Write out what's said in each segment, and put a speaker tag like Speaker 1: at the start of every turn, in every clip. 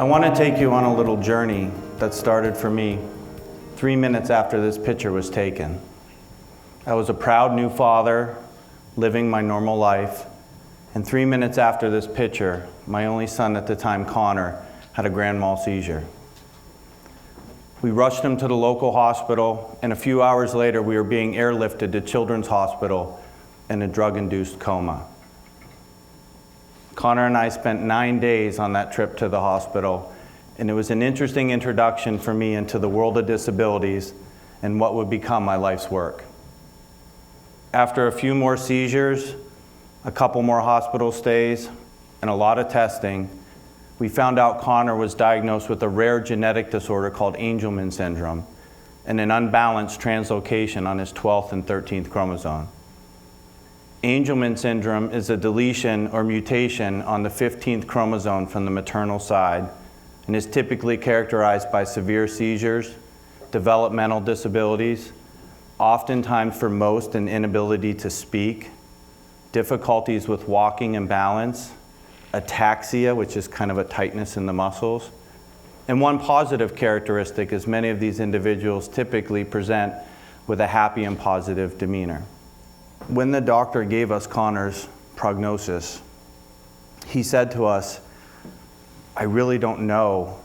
Speaker 1: want to take you on a little journey that started for me 3 minutes after this picture was taken. I was a proud new father, living my normal life, and 3 minutes after this picture, my only son at the time, Connor, had a grand mal seizure. We rushed him to the local hospital, and a few hours later, we were being airlifted to Children's Hospital in a drug-induced coma. Connor and I spent 9 days on that trip to the hospital, and it was an interesting introduction for me into the world of disabilities and what would become my life's work. After a few more seizures, a couple more hospital stays, and a lot of testing, we found out Connor was diagnosed with a rare genetic disorder called Angelman syndrome and an unbalanced translocation on his 12th and 13th chromosome. Angelman syndrome is a deletion or mutation on the 15th chromosome from the maternal side and is typically characterized by severe seizures, developmental disabilities, oftentimes for most an inability to speak, difficulties with walking and balance, ataxia, which is kind of a tightness in the muscles. And one positive characteristic is many of these individuals typically present with a happy and positive demeanor. When the doctor gave us Connor's prognosis, he said to us, "I really don't know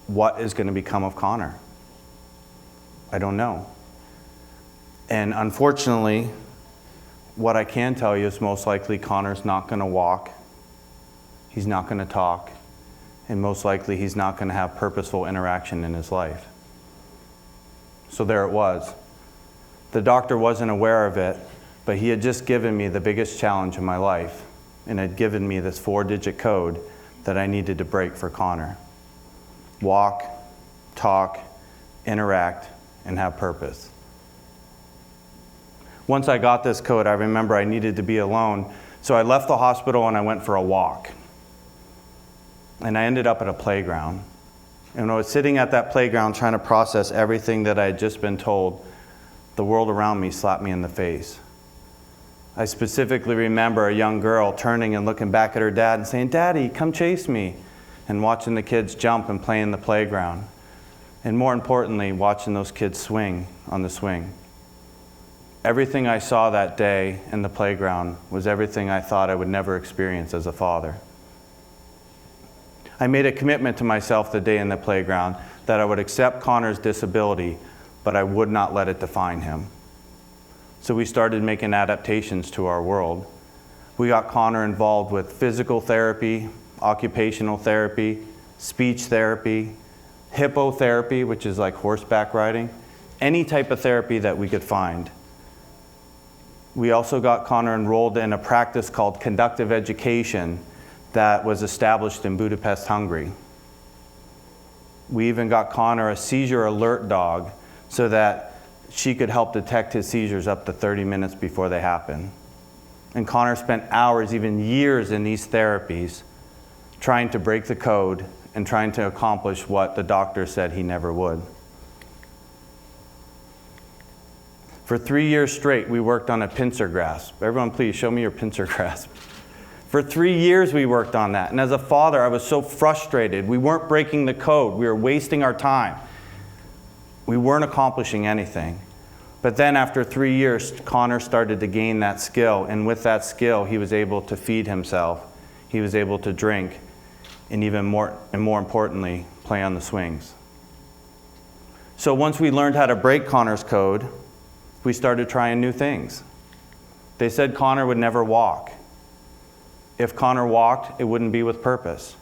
Speaker 1: what is going to become of Connor. I don't know." And unfortunately, what I can tell you is most likely Connor's not going to walk, he's not going to talk, and most likely he's not going to have purposeful interaction in his life. So there it was. The doctor wasn't aware of it, but he had just given me the biggest challenge in my life and had given me this 4-digit code that I needed to break for Connor. Walk, talk, interact, and have purpose. Once I got this code, I remember I needed to be alone, so I left the hospital and I went for a walk. And I ended up at a playground. And when I was sitting at that playground trying to process everything that I had just been told, the world around me slapped me in the face. I specifically remember a young girl turning and looking back at her dad and saying, "Daddy, come chase me," and watching the kids jump and play in the playground. And more importantly, watching those kids swing on the swing. Everything I saw that day in the playground was everything I thought I would never experience as a father. I made a commitment to myself the day in the playground that I would accept Connor's disability, but I would not let it define him. So we started making adaptations to our world. We got Connor involved with physical therapy, occupational therapy, speech therapy, hippotherapy, which is like horseback riding, any type of therapy that we could find. We also got Connor enrolled in a practice called conductive education that was established in Budapest, Hungary. We even got Connor a seizure alert dog so that she could help detect his seizures up to 30 minutes before they happen. And Connor spent hours, even years in these therapies trying to break the code and trying to accomplish what the doctor said he never would. For 3 years straight, we worked on a pincer grasp. Everyone, please show me your pincer grasp. For 3 years, we worked on that. And as a father, I was so frustrated. We weren't breaking the code. We were wasting our time. We weren't accomplishing anything. But then after 3 years, Connor started to gain that skill. And with that skill, he was able to feed himself. He was able to drink. And even more importantly, play on the swings. So once we learned how to break Connor's code, we started trying new things. They said Connor would never walk. If Connor walked, it wouldn't be with purpose.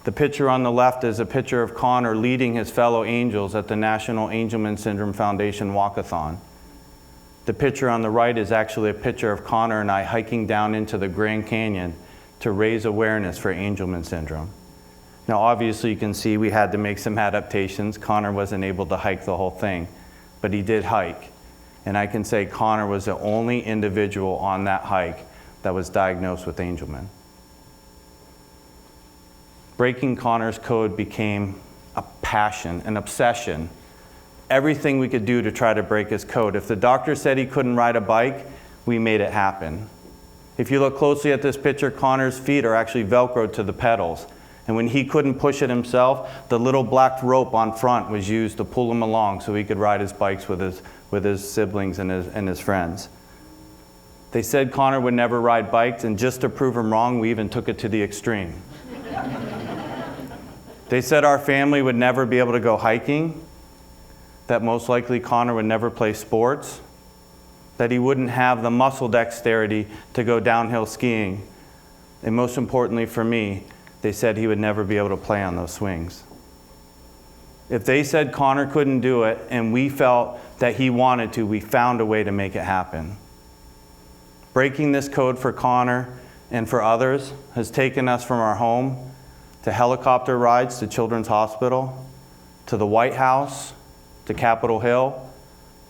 Speaker 1: The picture on the left is a picture of Connor leading his fellow angels at the National Angelman Syndrome Foundation Walkathon. The picture on the right is actually a picture of Connor and I hiking down into the Grand Canyon to raise awareness for Angelman syndrome. Now obviously you can see we had to make some adaptations. Connor wasn't able to hike the whole thing, but he did hike. And I can say Connor was the only individual on that hike that was diagnosed with Angelman. Breaking Connor's code became a passion, an obsession. Everything we could do to try to break his code. If the doctor said he couldn't ride a bike, we made it happen. If you look closely at this picture, Connor's feet are actually Velcroed to the pedals. And when he couldn't push it himself, the little black rope on front was used to pull him along so he could ride his bikes with his siblings and his friends. They said Connor would never ride bikes, and just to prove him wrong, we even took it to the extreme. They said our family would never be able to go hiking, that most likely Connor would never play sports, that he wouldn't have the muscle dexterity to go downhill skiing, and most importantly for me, they said he would never be able to play on those swings. If they said Connor couldn't do it and we felt that he wanted to, we found a way to make it happen. Breaking this code for Connor and for others has taken us from our home to helicopter rides to Children's Hospital, to the White House, to Capitol Hill,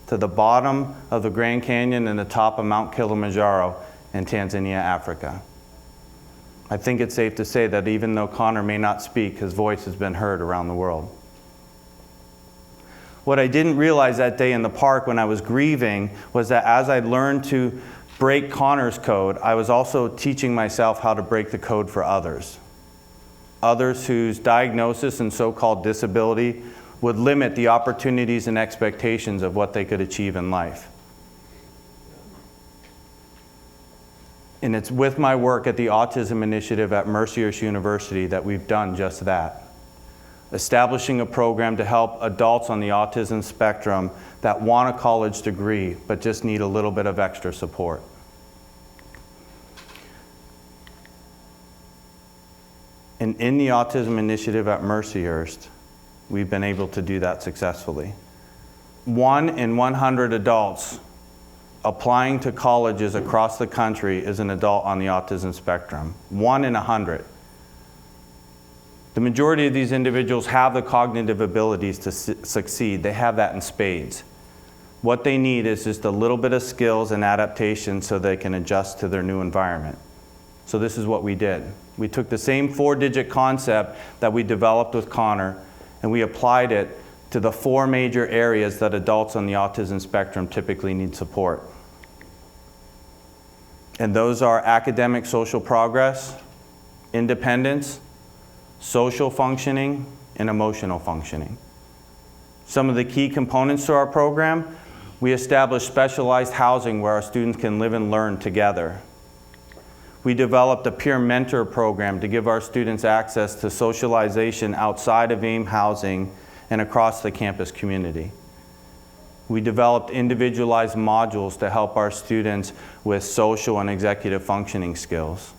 Speaker 1: to the bottom of the Grand Canyon and the top of Mount Kilimanjaro in Tanzania, Africa. I think it's safe to say that even though Connor may not speak, his voice has been heard around the world. What I didn't realize that day in the park when I was grieving was that as I learned to break Connor's code, I was also teaching myself how to break the code for others. Others whose diagnosis and so-called disability would limit the opportunities and expectations of what they could achieve in life. And it's with my work at the Autism Initiative at Mercyhurst University that we've done just that. Establishing a program to help adults on the autism spectrum that want a college degree but just need a little bit of extra support. And in the Autism Initiative at Mercyhurst, we've been able to do that successfully. 1 in 100 adults applying to colleges across the country is an adult on the autism spectrum. 1 in 100. The majority of these individuals have the cognitive abilities to succeed. They have that in spades. What they need is just a little bit of skills and adaptation so they can adjust to their new environment. So this is what we did. We took the same 4-digit concept that we developed with Connor, and we applied it to the 4 major areas that adults on the autism spectrum typically need support. And those are academic social progress, independence, social functioning, and emotional functioning. Some of the key components to our program: we established specialized housing where our students can live and learn together. We developed a peer mentor program to give our students access to socialization outside of AIM housing and across the campus community. We developed individualized modules to help our students with social and executive functioning skills.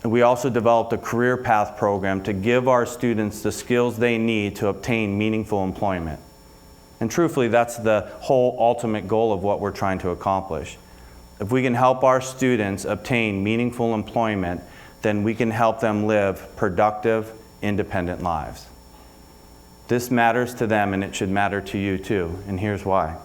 Speaker 1: And we also developed a career path program to give our students the skills they need to obtain meaningful employment. And truthfully, that's the whole ultimate goal of what we're trying to accomplish. If we can help our students obtain meaningful employment, then we can help them live productive, independent lives. This matters to them, and it should matter to you too, and here's why.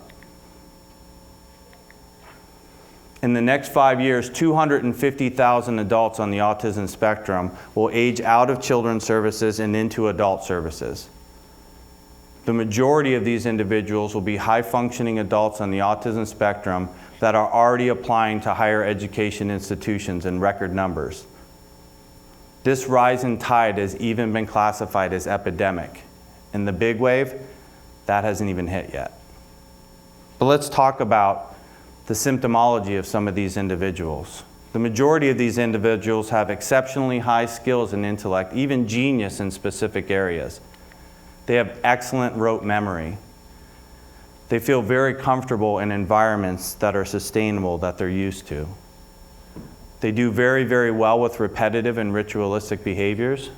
Speaker 1: In the next 5 years, 250,000 adults on the autism spectrum will age out of children's services and into adult services. The majority of these individuals will be high-functioning adults on the autism spectrum that are already applying to higher education institutions in record numbers. This rising tide has even been classified as epidemic. And the big wave, that hasn't even hit yet. But let's talk about the symptomology of some of these individuals. The majority of these individuals have exceptionally high skills and intellect, even genius in specific areas. They have excellent rote memory. They feel very comfortable in environments that are sustainable, that they're used to. They do very, very well with repetitive and ritualistic behaviors.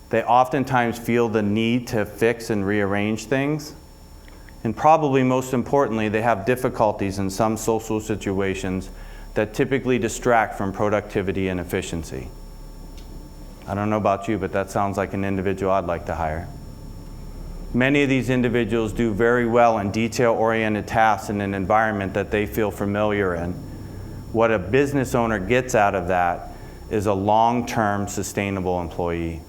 Speaker 1: They oftentimes feel the need to fix and rearrange things. And probably most importantly, they have difficulties in some social situations that typically distract from productivity and efficiency. I don't know about you, but that sounds like an individual I'd like to hire. Many of these individuals do very well in detail-oriented tasks in an environment that they feel familiar in. What a business owner gets out of that is a long-term sustainable employee.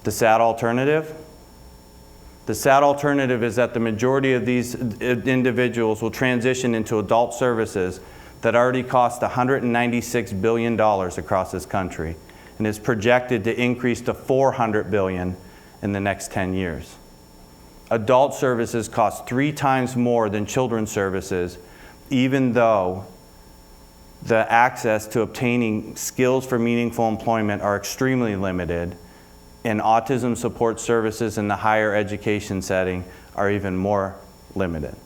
Speaker 1: The sad alternative? The sad alternative is that the majority of these individuals will transition into adult services that already cost $196 billion across this country and is projected to increase to $400 billion in the next 10 years. Adult services cost 3 times more than children's services, even though the access to obtaining skills for meaningful employment are extremely limited, and autism support services in the higher education setting are even more limited.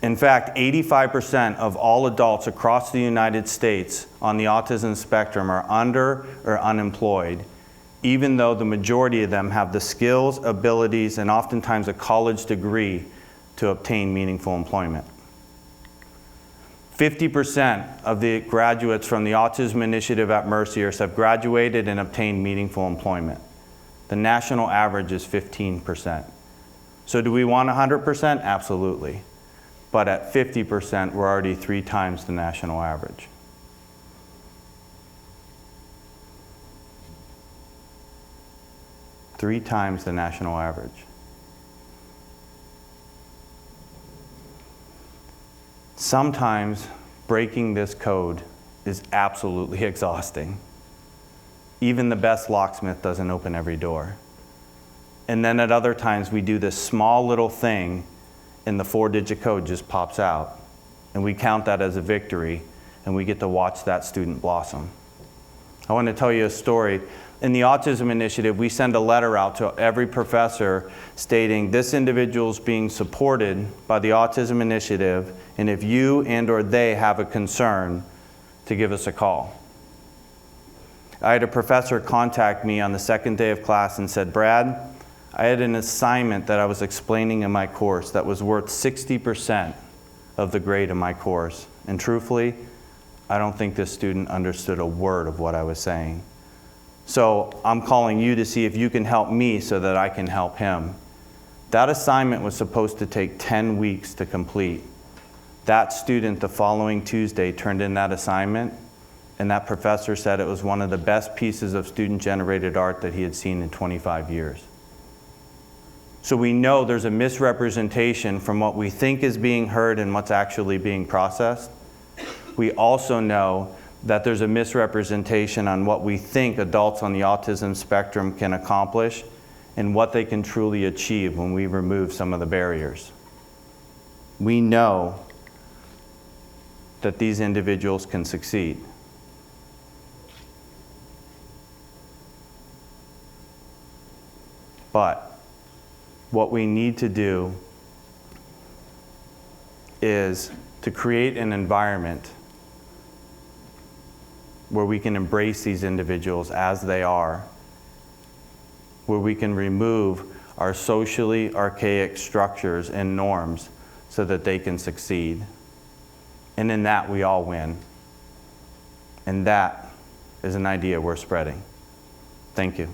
Speaker 1: In fact, 85% of all adults across the United States on the autism spectrum are under or unemployed, even though the majority of them have the skills, abilities, and oftentimes a college degree to obtain meaningful employment. 50% of the graduates from the Autism Initiative at Mercyhurst have graduated and obtained meaningful employment. The national average is 15%. So do we want 100%? Absolutely. But at 50%, we're already 3 times the national average. Three times the national average. Sometimes breaking this code is absolutely exhausting. Even the best locksmith doesn't open every door. And then at other times we do this small little thing and the 4-digit code just pops out. And we count that as a victory and we get to watch that student blossom. I want to tell you a story. In the Autism Initiative, we send a letter out to every professor stating this individual is being supported by the Autism Initiative, and if you and or they have a concern, to give us a call. I had a professor contact me on the second day of class and said, Brad, I had an assignment that I was explaining in my course that was worth 60% of the grade of my course. And truthfully, I don't think this student understood a word of what I was saying. So I'm calling you to see if you can help me so that I can help him. That assignment was supposed to take 10 weeks to complete. That student the following Tuesday turned in that assignment, and that professor said it was one of the best pieces of student-generated art that he had seen in 25 years. So we know there's a misrepresentation from what we think is being heard and what's actually being processed. We also know that there's a misrepresentation on what we think adults on the autism spectrum can accomplish and what they can truly achieve when we remove some of the barriers. We know that these individuals can succeed. But what we need to do is to create an environment where we can embrace these individuals as they are, where we can remove our socially archaic structures and norms so that they can succeed. And in that, we all win. And that is an idea we're spreading. Thank you.